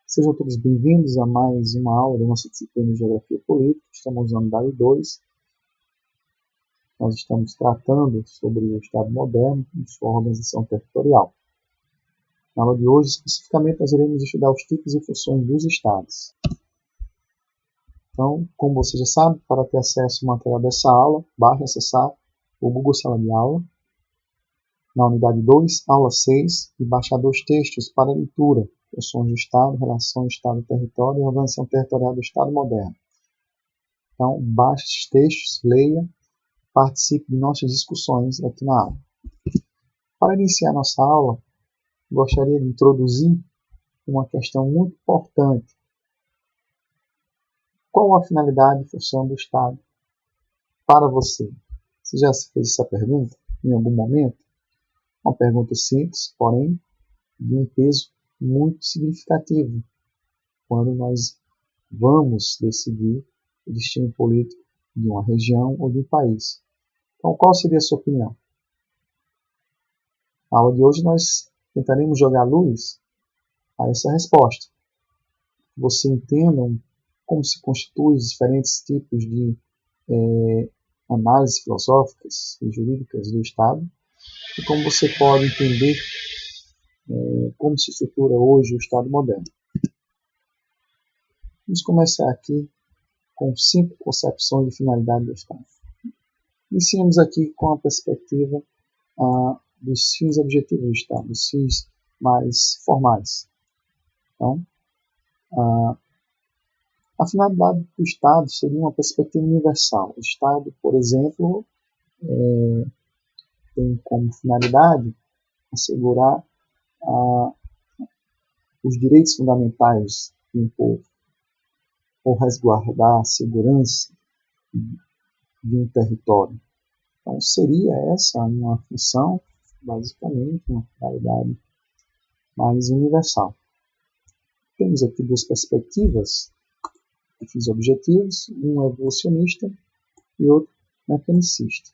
Sejam todos bem-vindos a mais uma aula da nossa disciplina de Geografia Política. Estamos no unidade 2. Nós estamos tratando sobre o Estado moderno e sua organização territorial. Na aula de hoje, especificamente, nós iremos estudar os tipos e funções dos Estados. Então, como você já sabe, para ter acesso ao material dessa aula, basta acessar o Google Sala de Aula, na unidade 2, aula 6, e baixar 2 textos para leitura: funções do Estado, relação Estado-território e organização territorial do Estado moderno. Então, baixe esses textos, leia, participe de nossas discussões aqui na aula. Para iniciar nossa aula, gostaria de introduzir uma questão muito importante. Qual a finalidade e função do Estado para você? Você já se fez essa pergunta em algum momento? Uma pergunta simples, porém de um peso muito significativo quando nós vamos decidir o destino político de uma região ou de um país. Então, qual seria a sua opinião? Na aula de hoje nós tentaremos jogar luz a essa resposta. Que você entenda como se constituem os diferentes tipos de análises filosóficas e jurídicas do Estado e como você pode entender como se estrutura hoje o Estado moderno. Vamos começar aqui com 5 concepções de finalidade do Estado. Iniciamos aqui com a perspectiva dos fins objetivos do Estado, dos fins mais formais. Então, a finalidade do Estado seria uma perspectiva universal. O Estado, por exemplo, tem como finalidade assegurar os direitos fundamentais do povo, ou resguardar a segurança de um território. Então, seria essa uma função, basicamente, uma finalidade mais universal. Temos aqui 2 perspectivas de fins objetivos, um evolucionista e outro mecanicista.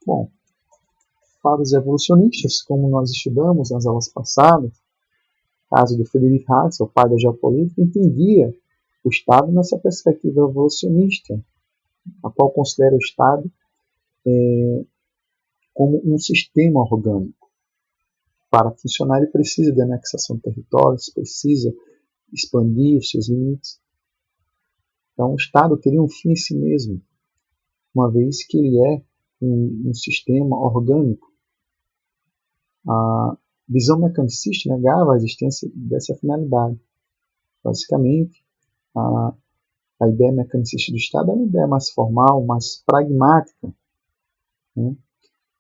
Bom, para os evolucionistas, como nós estudamos nas aulas passadas, o caso do Friedrich Hayek, o pai da geopolítica, entendia o Estado nessa perspectiva evolucionista, a qual considera o Estado como um sistema orgânico. Para funcionar, ele precisa de anexação de territórios, precisa expandir os seus limites. Então, o Estado teria um fim em si mesmo, uma vez que ele é um sistema orgânico. A visão mecanicista negava a existência dessa finalidade. Basicamente, a ideia mecanicista do Estado é uma ideia mais formal, mais pragmática, né,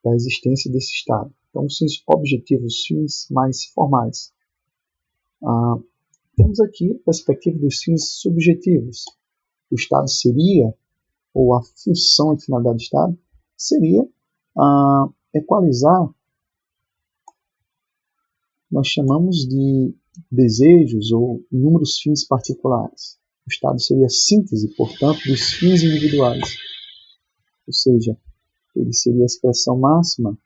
da existência desse Estado. Então, os fins objetivos, os fins mais formais. Temos aqui a perspectiva dos fins subjetivos. O Estado seria, ou a função e finalidade do Estado, seria equalizar, nós chamamos de desejos ou inúmeros fins particulares. O Estado seria a síntese, portanto, dos fins individuais. Ou seja, ele seria a expressão máxima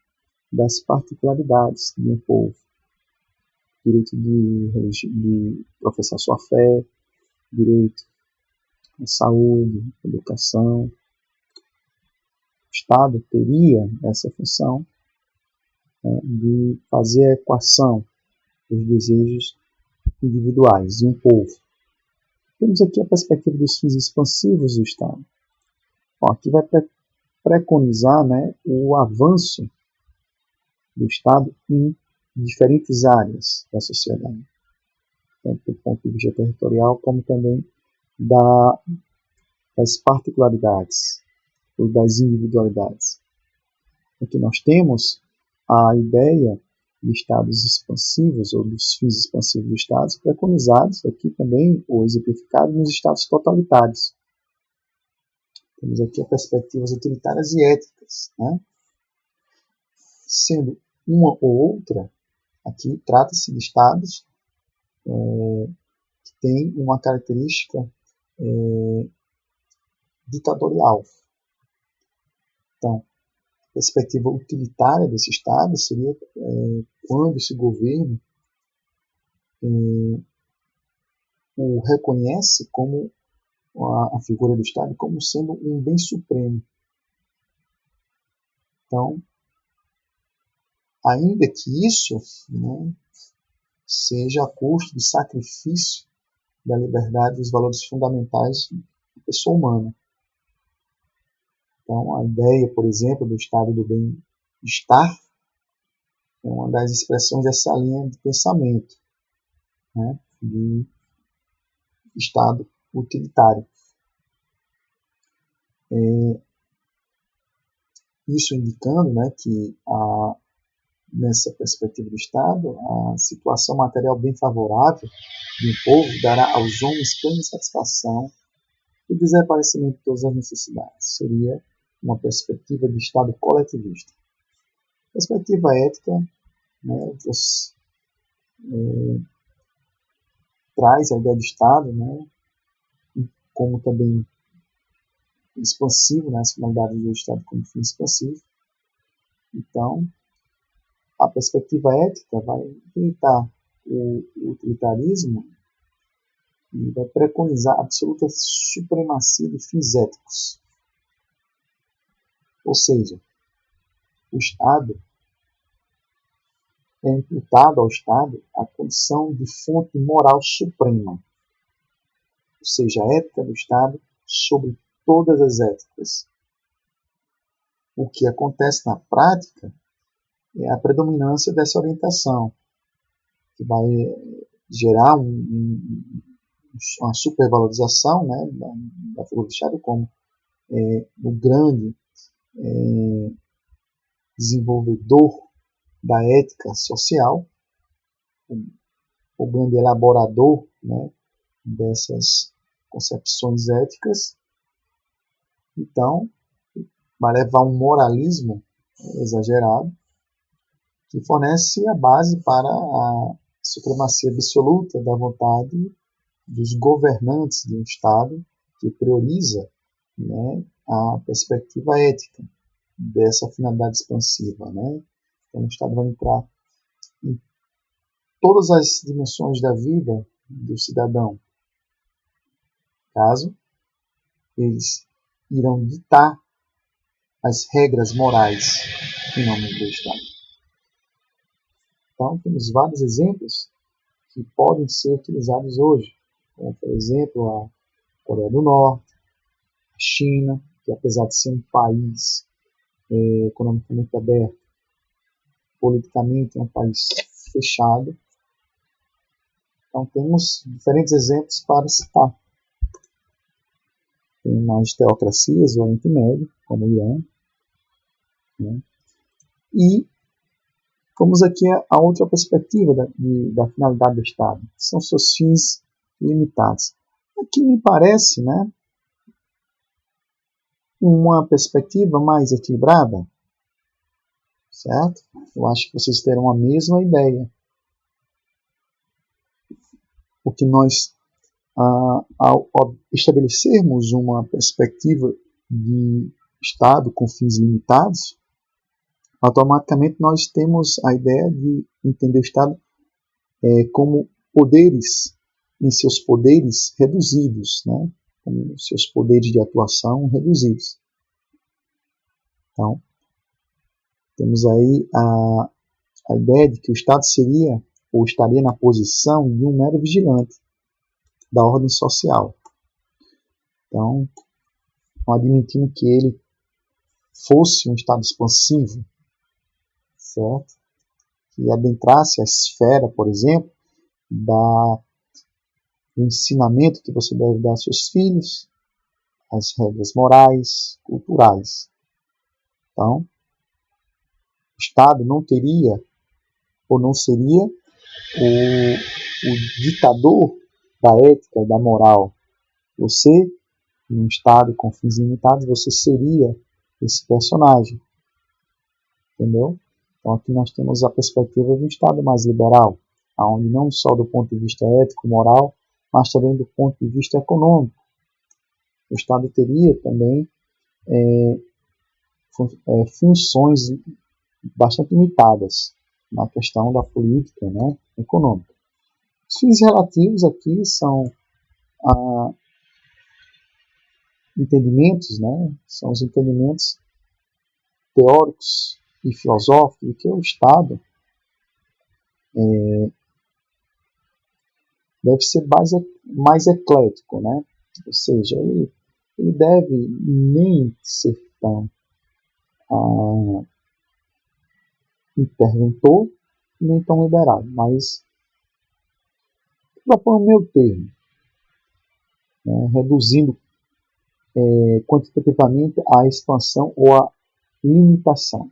das particularidades de um povo. Direito de professar sua fé, direito à saúde, educação. O Estado teria essa função de fazer a equação dos desejos individuais de um povo. Temos aqui a perspectiva dos fins expansivos do Estado. Aqui vai preconizar, né, o avanço do Estado em diferentes áreas da sociedade, tanto do ponto de vista territorial, como também das particularidades, ou das individualidades. Aqui nós temos a ideia de estados expansivos, ou dos fins expansivos do Estado, preconizados aqui também, ou exemplificados nos estados totalitários. Temos aqui as perspectivas utilitárias e éticas, né? Sendo uma ou outra, aqui trata-se de estados que têm uma característica ditatorial. Então, a perspectiva utilitária desse Estado seria quando esse governo o reconhece como a figura do Estado como sendo um bem supremo. Então, ainda que isso, né, seja a custo de sacrifício da liberdade e dos valores fundamentais da pessoa humana. Então, a ideia, por exemplo, do estado do bem-estar é uma das expressões dessa linha de pensamento, né, de estado utilitário. Isso indicando, né, que nessa perspectiva do Estado, a situação material bem favorável de um povo dará aos homens plena satisfação e desaparecimento de todas as necessidades. Seria uma perspectiva de Estado coletivista. Perspectiva ética, né, traz a ideia de Estado, né, como também expansivo, né, as finalidades do Estado como fim expansivo. Então, a perspectiva ética vai tentar o utilitarismo e vai preconizar a absoluta supremacia de fins éticos. Ou seja, o Estado é imputado ao Estado a condição de fonte moral suprema, ou seja, a ética do Estado sobre todas as éticas. O que acontece na prática é a predominância dessa orientação, que vai gerar uma supervalorização, né, da figura do Estado como o grande desenvolvedor da ética social, o grande elaborador, né, dessas concepções éticas. Então, vai levar um moralismo exagerado que fornece a base para a supremacia absoluta da vontade dos governantes de um Estado que prioriza, né, a perspectiva ética dessa finalidade expansiva, né? Então, o Estado vai entrar em todas as dimensões da vida do cidadão, caso eles irão ditar as regras morais em nome do Estado. Então, temos vários exemplos que podem ser utilizados hoje, como, por exemplo, a Coreia do Norte, a China, que apesar de ser um país economicamente aberto, politicamente é um país fechado. Então, temos diferentes exemplos para citar. Tem mais teocracias do Oriente Médio, como o Irã, né? E vamos aqui a outra perspectiva da finalidade do Estado, que são seus fins limitados. Aqui me parece, né, uma perspectiva mais equilibrada, certo? Eu acho que vocês terão a mesma ideia. O que nós, ao estabelecermos uma perspectiva de Estado com fins limitados, automaticamente nós temos a ideia de entender o Estado como poderes, em seus poderes reduzidos, né? Como seus poderes de atuação reduzidos. Então, temos aí a ideia de que o Estado seria ou estaria na posição de um mero vigilante da ordem social. Então, admitindo que ele fosse um Estado expansivo, certo? Que adentrasse a esfera, por exemplo, do ensinamento que você deve dar aos seus filhos, as regras morais, culturais. Então, o Estado não teria ou não seria o ditador da ética e da moral. Você, em um Estado com fins limitados, você seria esse personagem. Entendeu? Então aqui nós temos a perspectiva de um Estado mais liberal, onde não só do ponto de vista ético, moral, mas também do ponto de vista econômico. O Estado teria também funções bastante limitadas na questão da política, né, econômica. Os fins relativos aqui são entendimentos, né? São os entendimentos teóricos e filosóficos de que o Estado deve ser mais eclético, né? Ou seja, ele deve nem ser tão interventor, nem tão liberal, mas propõe o meio termo, né? Reduzindo quantitativamente a expansão ou a limitação.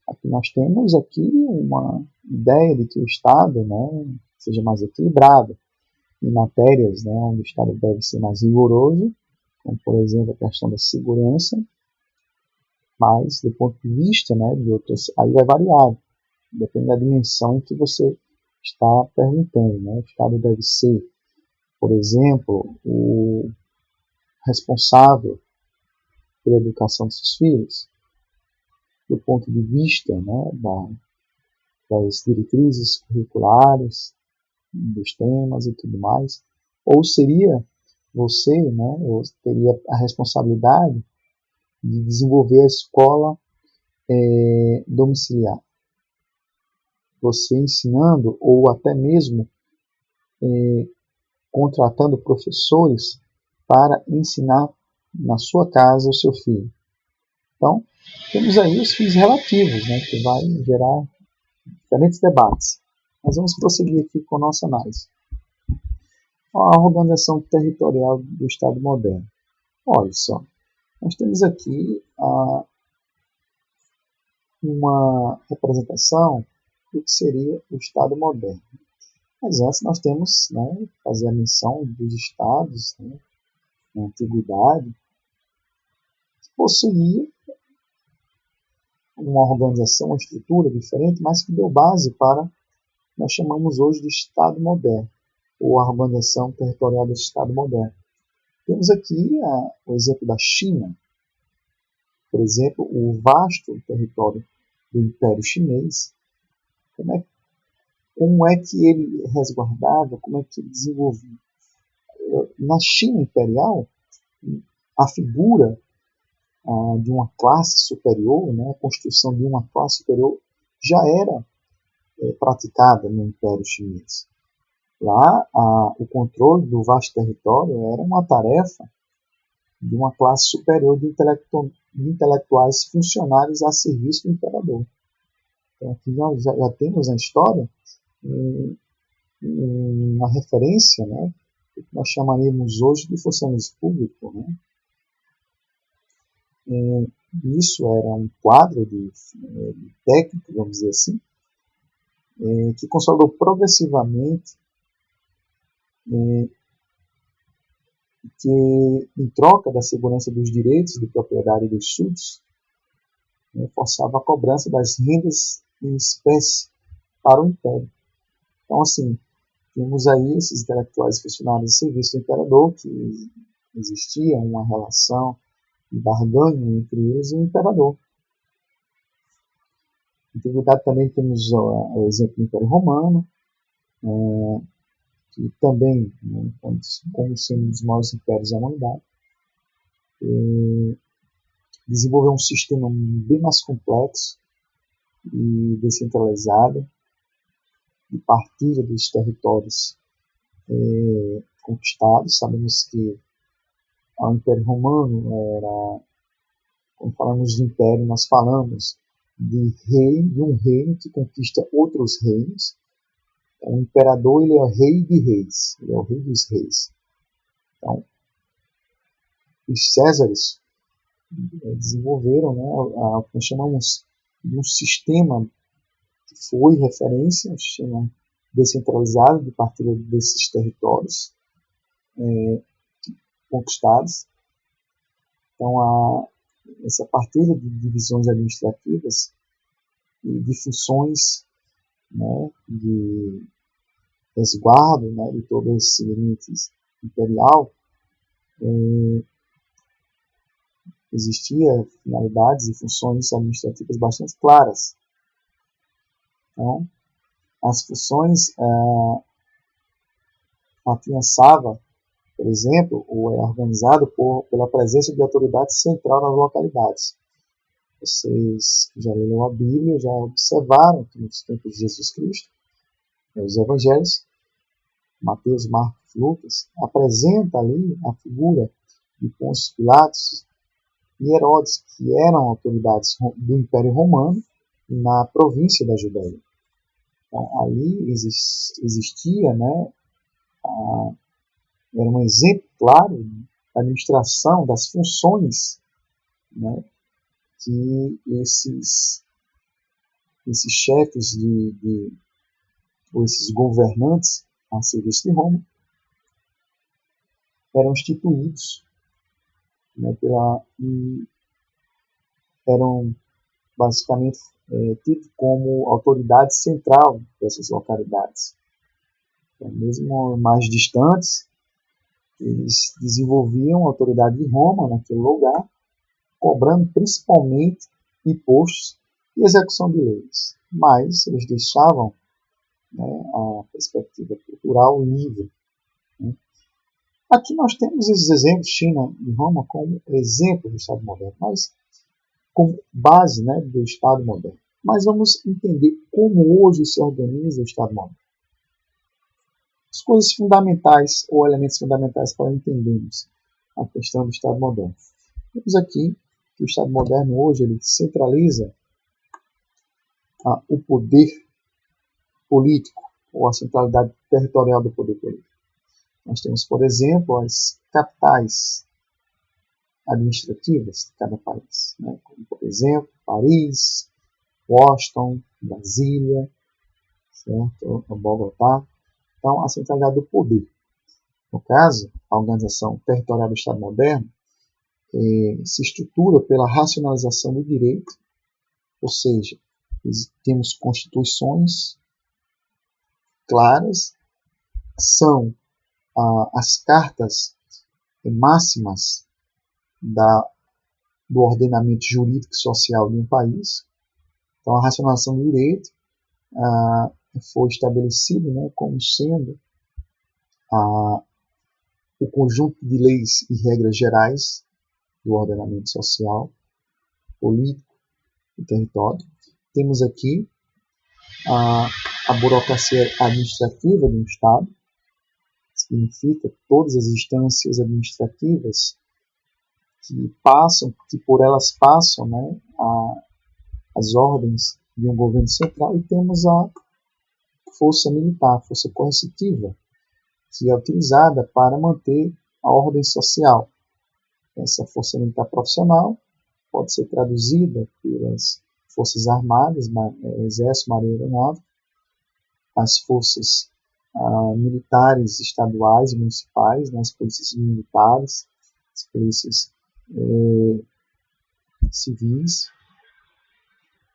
Aqui nós temos uma ideia de que o Estado, né, seja mais equilibrado em matérias, né, onde o Estado deve ser mais rigoroso, como por exemplo a questão da segurança, mas do ponto de vista, né, de outras, aí vai variar, depende da dimensão em que você está perguntando, né. O Estado deve ser, por exemplo, o responsável pela educação dos seus filhos, do ponto de vista, né, das diretrizes curriculares, dos temas e tudo mais, ou seria você, né, teria a responsabilidade de desenvolver a escola domiciliar, você ensinando ou até mesmo contratando professores para ensinar na sua casa o seu filho. Então, temos aí os fins relativos, né, que vai gerar diferentes debates. Mas vamos prosseguir aqui com a nossa análise. A organização territorial do Estado moderno. Olha só, nós temos aqui uma representação do que seria o Estado moderno. Mas antes nós temos, né, fazer a menção dos Estados, né, na Antiguidade, que possuía uma organização, uma estrutura diferente, mas que deu base para nós chamamos hoje de Estado moderno, ou a organização territorial do Estado moderno. Temos aqui o exemplo da China, por exemplo, o vasto território do Império Chinês. Como é que ele resguardava, como é que ele desenvolvia? Na China imperial, a figura de uma classe superior, né, a construção de uma classe superior, já era praticada no Império Chinês. Lá, o controle do vasto território era uma tarefa de uma classe superior de intelectuais funcionários a serviço do imperador. Então, aqui nós já temos na história uma referência, né, que nós chamaríamos hoje de funcionário público, né? Isso era um quadro de técnico, vamos dizer assim, que consolidou progressivamente que, em troca da segurança dos direitos de propriedade dos súditos, forçava a cobrança das rendas em espécie para o Império. Então, assim, temos aí esses intelectuais funcionários de serviço do imperador, que existia uma relação de barganha entre eles e o imperador. Na antiguidade também temos o exemplo do Império Romano, que também, né, como sendo um dos maiores impérios da humanidade, desenvolveu um sistema bem mais complexo e descentralizado de partilha dos territórios conquistados. Sabemos que o Império Romano era, quando falamos de império, nós falamos de um reino que conquista outros reinos. O imperador, ele é o rei de reis, ele é o rei dos reis. Então, os Césares desenvolveram, né, o que nós chamamos de um sistema que foi referência, um sistema descentralizado de partilha desses territórios conquistados. Então, essa partilha de divisões administrativas e de funções, né, de resguardo, né, de todo esse limite imperial, existia finalidades e funções administrativas bastante claras. Então, as funções afiançavam por exemplo, ou é organizado pela presença de autoridade central nas localidades. Vocês que já leram a Bíblia já observaram que nos tempos de Jesus Cristo, os evangelhos, Mateus, Marcos, Lucas, apresenta ali a figura de Pôncio Pilatos e Herodes, que eram autoridades do Império Romano na província da Judéia. Então, ali existia, né, era um exemplo claro da administração das funções, né, que esses chefes ou esses governantes a serviço de Roma eram instituídos, né, e eram basicamente tidos como autoridade central dessas localidades. Então, mesmo mais distantes, eles desenvolviam a autoridade de Roma naquele lugar, cobrando principalmente impostos e execução de leis. Mas eles deixavam, né, a perspectiva cultural livre. Né. Aqui nós temos esses exemplos, China e Roma, como exemplo do Estado moderno, mas como base, né, do Estado moderno. Mas vamos entender como hoje se organiza o Estado moderno. As coisas fundamentais ou elementos fundamentais para entendermos a questão do Estado moderno. Temos aqui que o Estado moderno hoje ele centraliza o poder político ou a centralidade territorial do poder político. Nós temos, por exemplo, as capitais administrativas de cada país, né? Como, por exemplo, Paris, Washington, Brasília, certo? Bogotá. Então, a centralidade do poder. No caso, a organização territorial do Estado moderno se estrutura pela racionalização do direito, ou seja, temos constituições claras, são as cartas máximas do ordenamento jurídico e social de um país. Então, a racionalização do direito foi estabelecido, né, como sendo o conjunto de leis e regras gerais do ordenamento social, político e território. Temos aqui a burocracia administrativa de um Estado, que significa todas as instâncias administrativas que por elas passam, né, as ordens de um governo central, e temos a força militar, a força coercitiva, que é utilizada para manter a ordem social. Essa força militar profissional pode ser traduzida pelas forças armadas, exército, marinha e aeronáutica, as forças militares estaduais e municipais, né, as polícias militares, as polícias civis,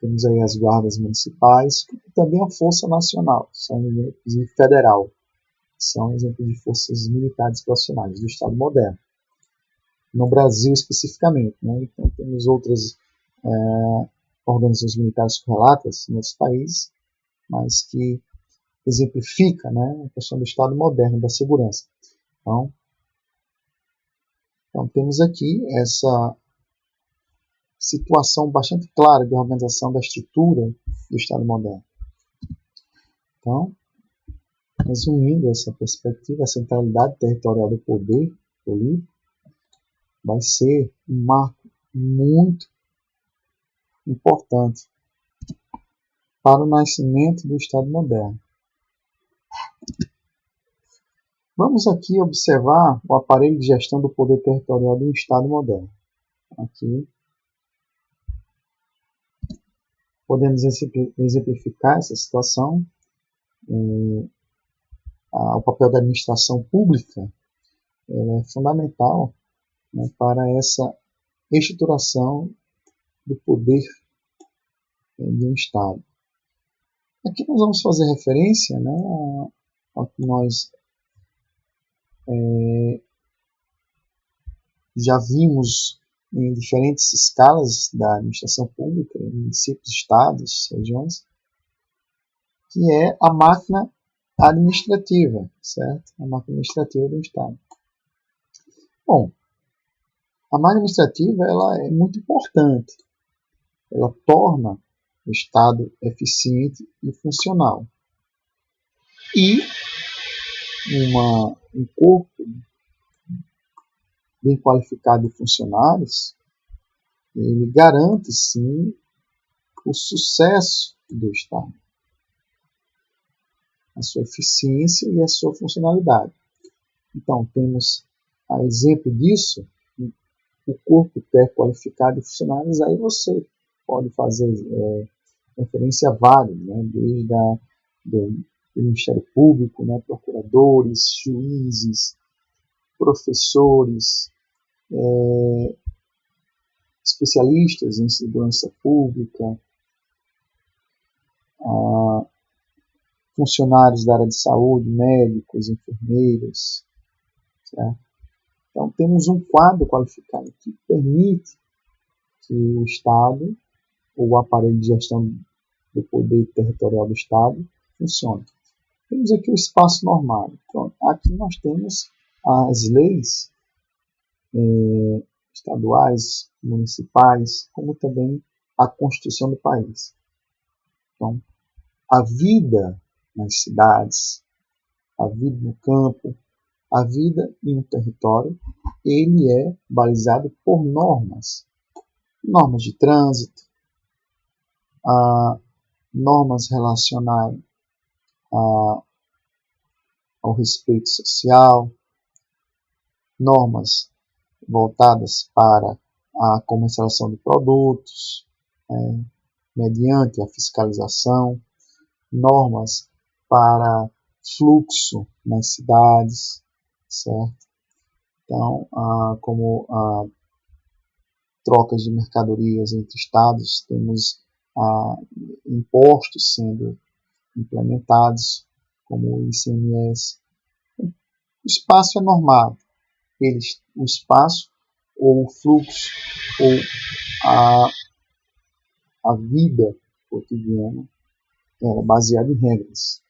temos aí as guardas municipais, e também a Força Nacional, são exemplos de federal, são exemplos de forças militares profissionais do Estado moderno. No Brasil especificamente, né? Então temos outras organizações militares correlatas em outros países, mas que exemplifica, né, a questão do Estado moderno da segurança. Então temos aqui essa situação bastante clara de organização da estrutura do Estado moderno. Então, resumindo essa perspectiva, a centralidade territorial do poder político vai ser um marco muito importante para o nascimento do Estado moderno. Vamos aqui observar o aparelho de gestão do poder territorial do Estado moderno. Aqui podemos exemplificar essa situação. O papel da administração pública é fundamental, né, para essa estruturação do poder de um Estado. Aqui nós vamos fazer referência, né, ao que nós já vimos em diferentes escalas da administração pública, em municípios, estados, regiões, que é a máquina administrativa, certo? A máquina administrativa do Estado. Bom, a máquina administrativa ela é muito importante. Ela torna o Estado eficiente e funcional. E um corpo bem qualificado de funcionários, ele garante, sim, o sucesso do Estado, a sua eficiência e a sua funcionalidade. Então, temos a exemplo disso, o corpo qualificado de funcionários, aí você pode fazer referência a vários, né, desde do Ministério Público, né, procuradores, juízes, professores, especialistas em segurança pública, funcionários da área de saúde, médicos, enfermeiros, certo? Então, temos um quadro qualificado que permite que o Estado, ou o aparelho de gestão do poder territorial do Estado, funcione. Temos aqui o espaço normado. Então, aqui nós temos as leis estaduais, municipais, como também a Constituição do país. Então, a vida nas cidades, a vida no campo, a vida em um território, ele é balizado por normas. Normas de trânsito, normas relacionadas ao respeito social, normas voltadas para a comercialização de produtos, mediante a fiscalização, normas para fluxo nas cidades, certo? Então, como trocas de mercadorias entre estados, temos impostos sendo implementados, como o ICMS. O espaço é normado. O espaço, ou o fluxo, ou a vida cotidiana é baseada em regras.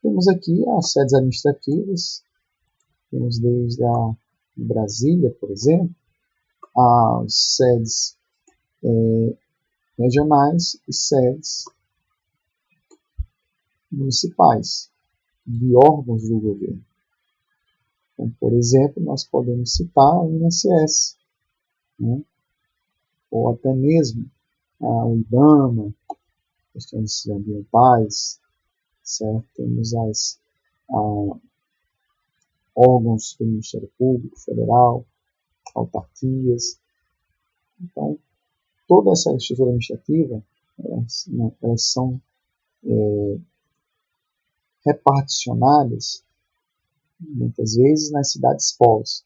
Temos aqui as sedes administrativas, temos desde Brasília, por exemplo, as sedes regionais e sedes municipais de órgãos do governo. Então, por exemplo, nós podemos citar o INSS, né? Ou até mesmo o IBAMA, questões ambientais, certo? Temos órgãos do Ministério Público Federal, autarquias. Então, toda essa estrutura administrativa, elas são reparticionadas, muitas vezes, nas cidades polos.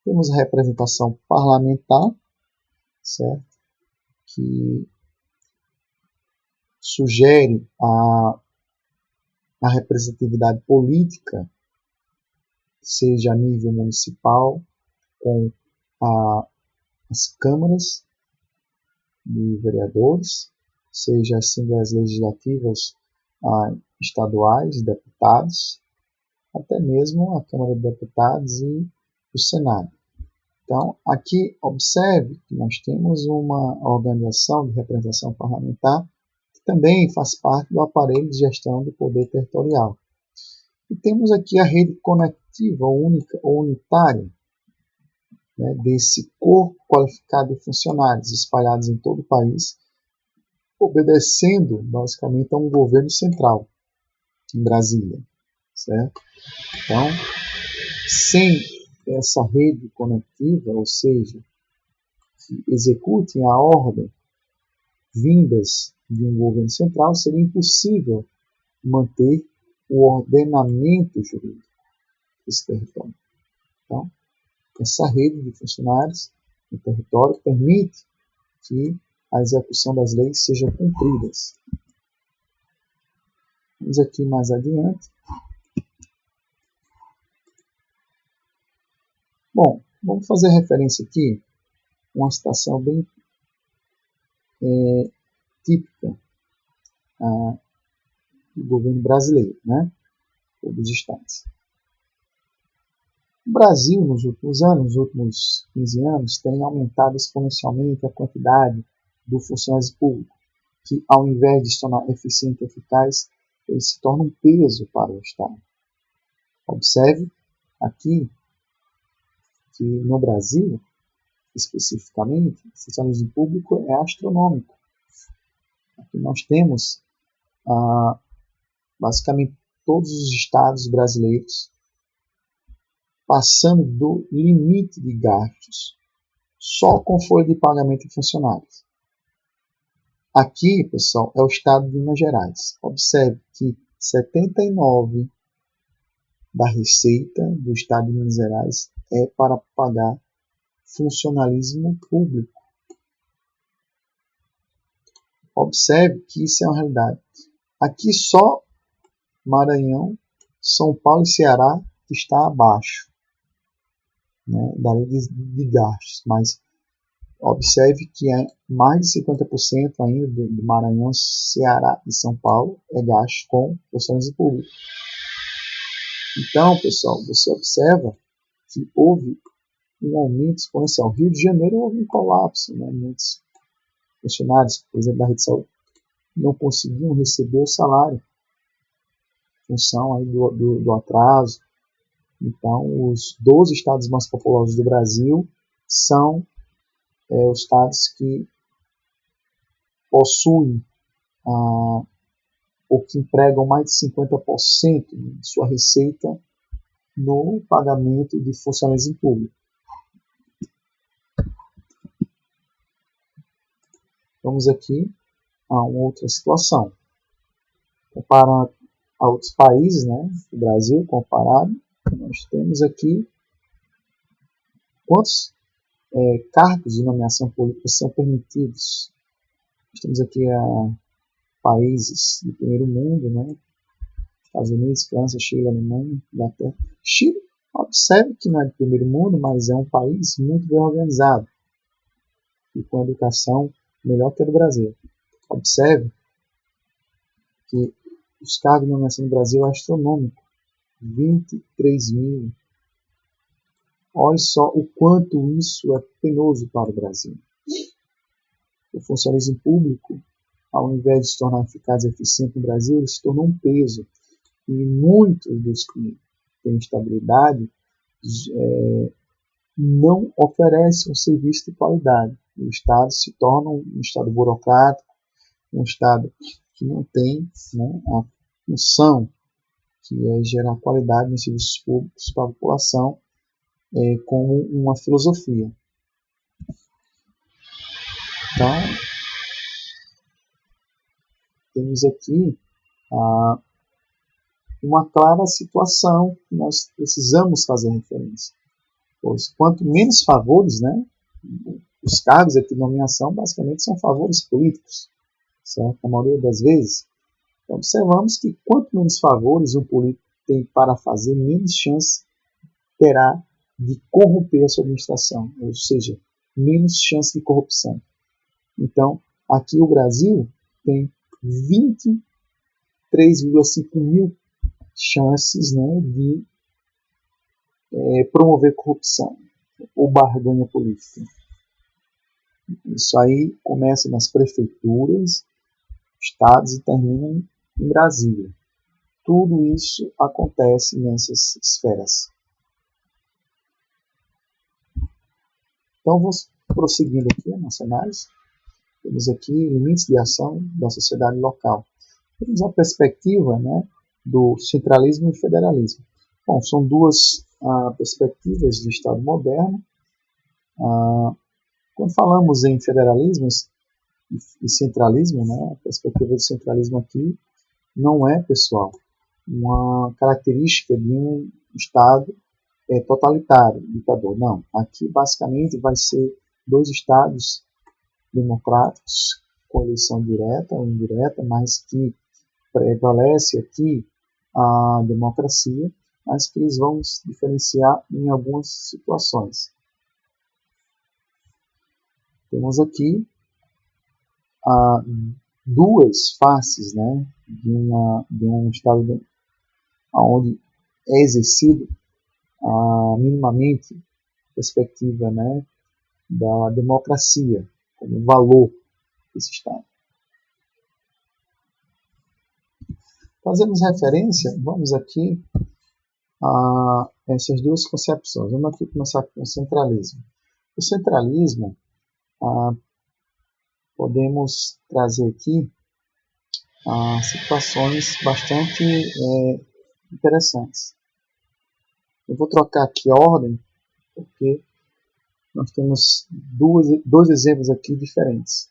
Temos a representação parlamentar, certo? Que sugere a representatividade política, seja a nível municipal, com as câmaras de vereadores, seja as assembleias legislativas estaduais, deputados, até mesmo a Câmara de Deputados e o Senado. Então, aqui observe que nós temos uma organização de representação parlamentar que também faz parte do aparelho de gestão do poder territorial. E temos aqui a rede conectiva única ou unitária, né, desse corpo qualificado de funcionários espalhados em todo o país, obedecendo basicamente a um governo central em Brasília, certo? Então, sem essa rede conectiva, ou seja, que executem a ordem vindas de um governo central, seria impossível manter o ordenamento jurídico desse território. Então, essa rede de funcionários no território permite que a execução das leis seja cumprida. Vamos aqui mais adiante. Bom, vamos fazer referência aqui a uma situação bem típica do governo brasileiro, né? Ou dos estados. O Brasil, nos últimos anos, nos últimos 15 anos, tem aumentado exponencialmente a quantidade do funcionário público, que ao invés de se tornar eficiente e eficaz, ele se torna um peso para o Estado. Observe aqui que no Brasil, especificamente, o funcionalismo público é astronômico. Aqui nós temos basicamente todos os estados brasileiros passando do limite de gastos só com folha de pagamento de funcionários. Aqui, pessoal, é o estado de Minas Gerais. Observe que 79% da receita do estado de Minas Gerais é para pagar funcionalismo público. Observe que isso é uma realidade. Aqui só Maranhão, São Paulo e Ceará está abaixo, né, da lei de gastos, mas observe que é mais de 50% ainda do Maranhão, Ceará e São Paulo é gasto com funcionalismo público. Então, pessoal, você observa que houve um aumento exponencial. Rio de Janeiro houve um colapso, né? Muitos funcionários, por exemplo, da rede de saúde, não conseguiam receber o salário em função aí do atraso. Então, os 12 estados mais populosos do Brasil são os estados que possuem ou que empregam mais de 50% de sua receita no pagamento de funcionalismo público. Vamos aqui a uma outra situação. Comparando a outros países, né, o Brasil comparado, nós temos aqui quantos cargos de nomeação política são permitidos. Nós temos aqui países do primeiro mundo, né, Estados Unidos, França, Chile, Alemanha, Inglaterra. Chile, observe que não é do primeiro mundo, mas é um país muito bem organizado e com educação melhor que a do Brasil. Observe que os cargos de nomeação no Brasil é astronômico, 23 mil. Olha só o quanto isso é penoso para o Brasil. O funcionalismo público, ao invés de se tornar eficaz e eficiente no Brasil, ele se tornou um peso. E muitos dos que têm estabilidade não oferecem um serviço de qualidade. O Estado se torna um Estado burocrático, um Estado que não tem, né, a função que é gerar qualidade nos serviços públicos para a população como uma filosofia. Então, temos aqui uma clara situação que nós precisamos fazer referência. Pois quanto menos favores, né, os cargos aqui de nomeação basicamente são favores políticos, certo? A maioria das vezes. Então, observamos que quanto menos favores um político tem para fazer, menos chance terá de corromper a sua administração, ou seja, menos chance de corrupção. Então, aqui o Brasil tem 23,5 mil chances, né, de promover corrupção ou barganha política. Isso aí começa nas prefeituras, estados e termina em Brasília. Tudo isso acontece nessas esferas. Então, vamos prosseguindo aqui a nossa análise. Temos aqui limites de ação da sociedade local. Temos a perspectiva, né, do centralismo e federalismo. Bom, são duas perspectivas de Estado moderno. Quando falamos em federalismo e centralismo, né, a perspectiva do centralismo aqui não é, pessoal, uma característica de um Estado totalitário, ditador. Não, aqui basicamente vai ser dois Estados democráticos com eleição direta ou indireta, mas que prevalece aqui a democracia, mas que eles vão se diferenciar em algumas situações. Temos aqui duas faces, né, de um Estado onde é exercido a minimamente perspectiva, né, da democracia como valor desse Estado. Fazemos referência, vamos aqui, a essas duas concepções. Vamos aqui começar com o centralismo. O centralismo, podemos trazer aqui situações bastante interessantes. Eu vou trocar aqui a ordem, porque nós temos dois exemplos aqui diferentes.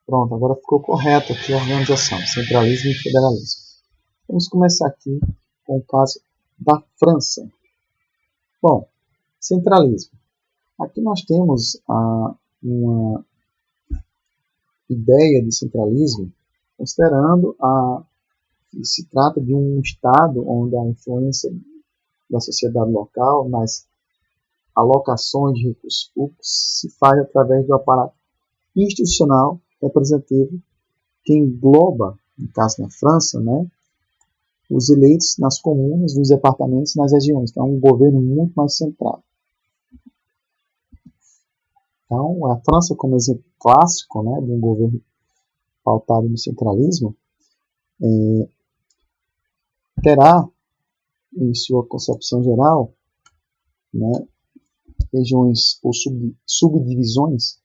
Pronto, agora ficou correto aqui a organização, centralismo e federalismo. Vamos começar aqui com o caso da França. Bom, centralismo. Aqui nós temos uma ideia de centralismo, considerando que se trata de um Estado onde a influência da sociedade local nas alocações de recursos públicos se faz através do aparato institucional representativo que engloba, no caso na França, né, os eleitos nas comunas, nos departamentos e nas regiões. Então, é um governo muito mais central. Então, a França, como exemplo clássico, né, de um governo pautado no centralismo, terá, em sua concepção geral, né, regiões ou subdivisões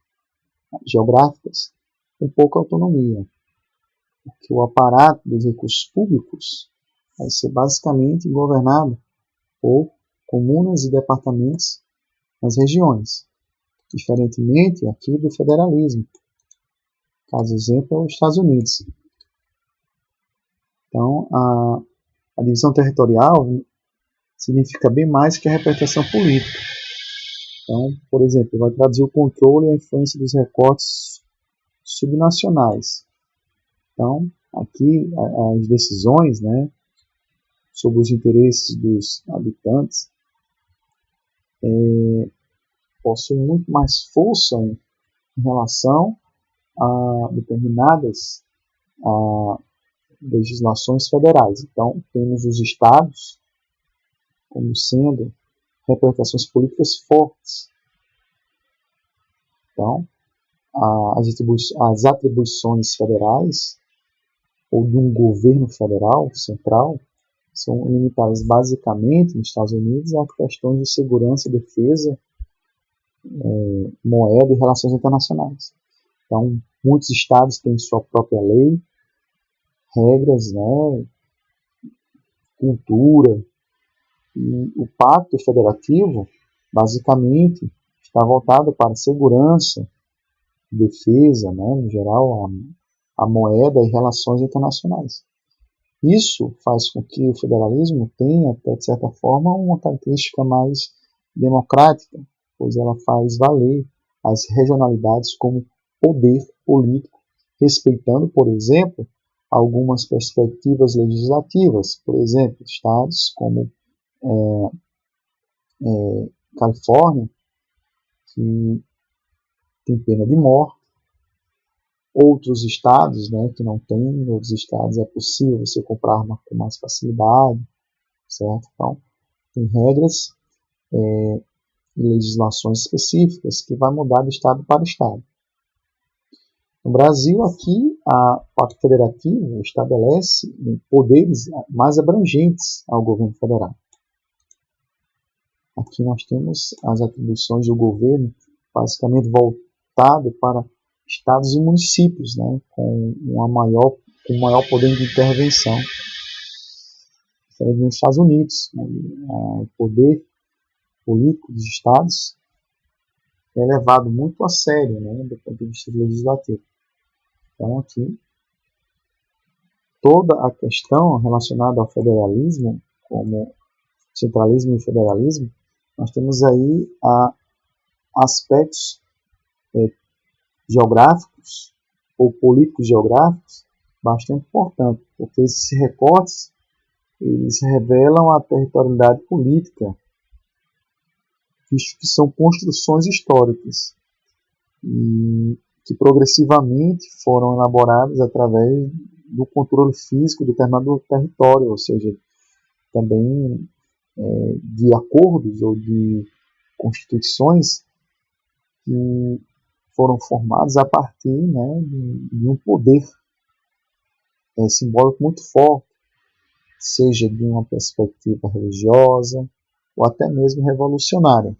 geográficas com pouca autonomia, porque o aparato dos recursos públicos vai ser basicamente governado por comunas e departamentos nas regiões, diferentemente aqui do federalismo. Caso exemplo é os Estados Unidos. Então, a divisão territorial significa bem mais que a representação política. Então, por exemplo, vai traduzir o controle e a influência dos recortes subnacionais. Então, aqui as decisões, né, sobre os interesses dos habitantes possuem muito mais força em relação a determinadas legislações federais. Então, temos os estados como sendo representações políticas fortes. Então, as atribuições federais ou de um governo federal, central, são limitadas basicamente nos Estados Unidos a questões de segurança, defesa, moeda e relações internacionais. Então, muitos estados têm sua própria lei, regras, né, cultura, e o Pacto Federativo, basicamente, está voltado para segurança, defesa, né, no geral, a moeda e relações internacionais. Isso faz com que o federalismo tenha, de certa forma, uma característica mais democrática, pois ela faz valer as regionalidades como poder político, respeitando, por exemplo, algumas perspectivas legislativas. Por exemplo, estados como Califórnia, que tem pena de morte, outros estados, né, que não tem, em outros estados é possível você comprar arma com mais facilidade, certo? Então, tem regras e legislações específicas que vai mudar de estado para estado. No Brasil, aqui, o Pacto Federativo estabelece poderes mais abrangentes ao governo federal. Aqui nós temos as atribuições do governo basicamente voltado para estados e municípios, né, com maior poder de intervenção. Nos Estados Unidos, né, o poder político dos estados é levado muito a sério, né, do ponto de vista legislativo. Então, aqui, toda a questão relacionada ao federalismo, como centralismo e federalismo, nós temos aí aspectos geográficos ou políticos geográficos bastante importantes, porque esses recortes eles revelam a territorialidade política, visto que são construções históricas e que progressivamente foram elaboradas através do controle físico de determinado território, ou seja, também de acordos ou de constituições que foram formados a partir, né, de um poder simbólico muito forte, seja de uma perspectiva religiosa ou até mesmo revolucionária.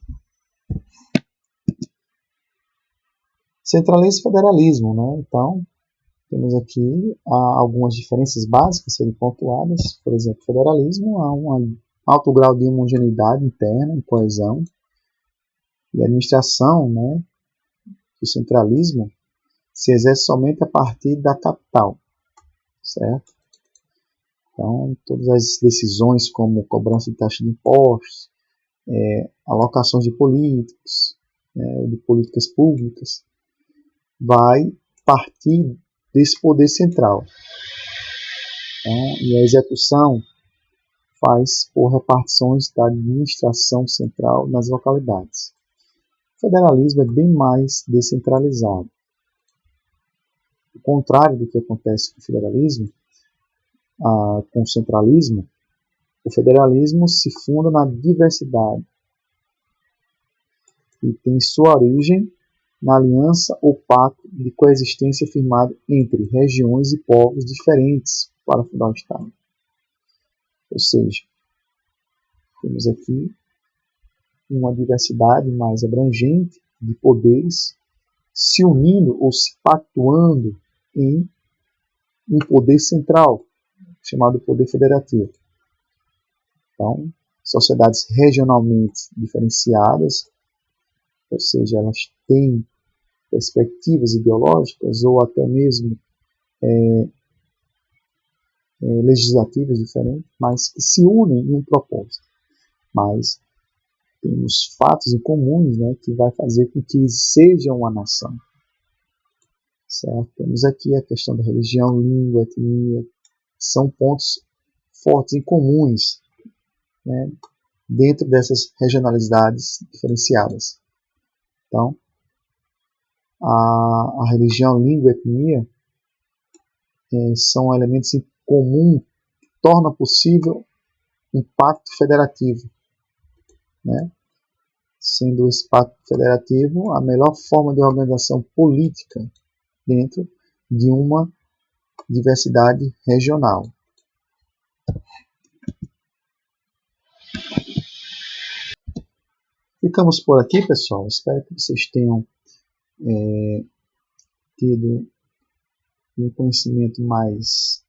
Centralismo e federalismo, né? Então, temos aqui algumas diferenças básicas a serem pontuadas. Por exemplo, federalismo há um alto grau de homogeneidade interna e coesão, e a administração, né, do centralismo se exerce somente a partir da capital, certo? Então, todas as decisões como cobrança de taxa de impostos, alocações de políticos, de políticas públicas, vai partir desse poder central. E a execução faz por repartições da administração central nas localidades. O federalismo é bem mais descentralizado. O contrário do que acontece com o federalismo, com o centralismo, o federalismo se funda na diversidade e tem sua origem na aliança ou pacto de coexistência firmado entre regiões e povos diferentes para fundar o Estado. Ou seja, temos aqui uma diversidade mais abrangente de poderes se unindo ou se pactuando em um poder central, chamado poder federativo. Então, sociedades regionalmente diferenciadas, ou seja, elas têm perspectivas ideológicas ou até mesmo legislativas diferentes, mas que se unem em um propósito. Mas temos fatos em comuns, né, que vai fazer com que sejam uma nação. Certo? Temos aqui a questão da religião, língua, etnia, são pontos fortes em comuns, né, dentro dessas regionalidades diferenciadas. Então, a religião, língua e etnia são elementos em comum que tornam possível um pacto federativo, né? Sendo esse pacto federativo a melhor forma de organização política dentro de uma diversidade regional. Ficamos por aqui, pessoal. Espero que vocês tenham tido um conhecimento mais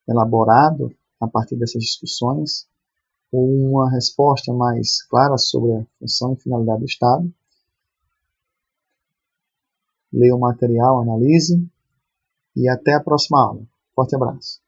elaborado a partir dessas discussões, ou uma resposta mais clara sobre a função e finalidade do Estado. Leia o material, analise e até a próxima aula. Forte abraço.